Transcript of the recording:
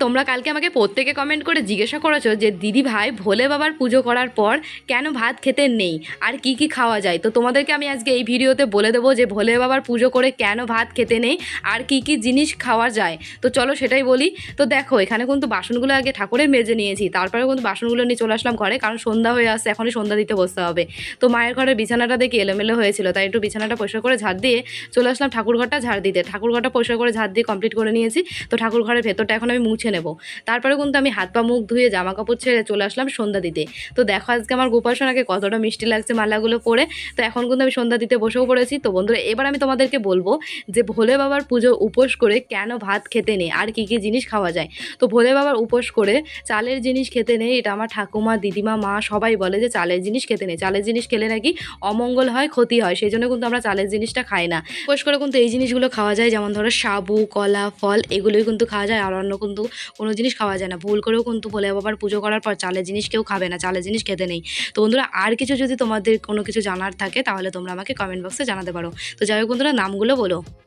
তোমরা কালকে আমাকে প্রত্যেকে কমেন্ট করে জিজ্ঞাসা করেছো যে দিদি ভাই ভোলে বাবার পুজো করার পর কেন ভাত খেতে নেই আর কি কি খাওয়া যায়। তো তোমাদেরকে আমি আজকে এই ভিডিওতে বলে দেবো যে ভোলে বাবার পুজো করে কেন ভাত খেতে নেই আর কি কি জিনিস খাওয়া যায়। তো চলো সেটাই বলি। তো দেখো এখানে কিন্তু বাসনগুলো আগে ঠাকুরের মেজে নিয়েছি, তারপরে কিন্তু বাসনগুলো নিয়ে চলে আসলাম ঘরে, কারণ সন্ধ্যা হয়ে আসছে, এখনই সন্ধ্যা দিতে বসতে হবে। তো মায়ের ঘরের বিছানাটা দেখে এলোমেলো হয়েছিল, তাই একটু বিছানাটা পরিষ্কার করে ঝাড় দিয়ে চলে আসলাম ঠাকুরঘরটা ঝাড় দিতে। ঠাকুরঘরটা পরিষ্কার করে ঝাড় দিয়ে কমপ্লিট করে নিয়েছি। তো ঠাকুর ঘরের ভেতরটা এখন আমি মুছে নেব। তারপরে কিন্তু আমি হাত পা মুখ ধুয়ে জামা কাপড় ছেড়ে চলে আসলাম সন্ধ্যা দিতে। তো দেখো আজকে আমার গোপাসনাকে কতটা মিষ্টি লাগছে মালাগুলো পরে। তো এখন কিন্তু আমি সন্ধ্যা দিতে বসেও পড়েছি। তো বন্ধুরা এবার আমি তোমাদেরকে বলবো যে ভোলে বাবার পুজো উপোস করে কেন ভাত খেতে নেই আর কি কি জিনিস খাওয়া যায়। তো ভোলে বাবার উপোস করে চালের জিনিস খেতে নেই, এটা আমার ঠাকুমা দিদিমা মা সবাই বলে যে চালের জিনিস খেতে নেই, চালের জিনিস খেলে নাকি অমঙ্গল হয়, ক্ষতি হয়, সেই জন্য কিন্তু আমরা চালের জিনিসটা খাই না। উপোস করে কিন্তু এই জিনিসগুলো খাওয়া যায়, যেমন ধরো সাবু কলা ফল এগুলোই কিন্তু খাওয়া যায়, আর অন্য কিন্তু কোনো জিনিস খাওয়া যায় না। ভুল করেও কিন্তু ভোলে বাবার পুজো করার পর চালের জিনিস কেউ খাবে না, চালের জিনিস খেতে নেই। তো বন্ধুরা আর কিছু যদি তোমাদের কোনো কিছু জানার থাকে তাহলে তোমরা আমাকে কমেন্ট বক্সে জানাতে পারো। তো যাই হোক বন্ধুরা নামগুলো বলো।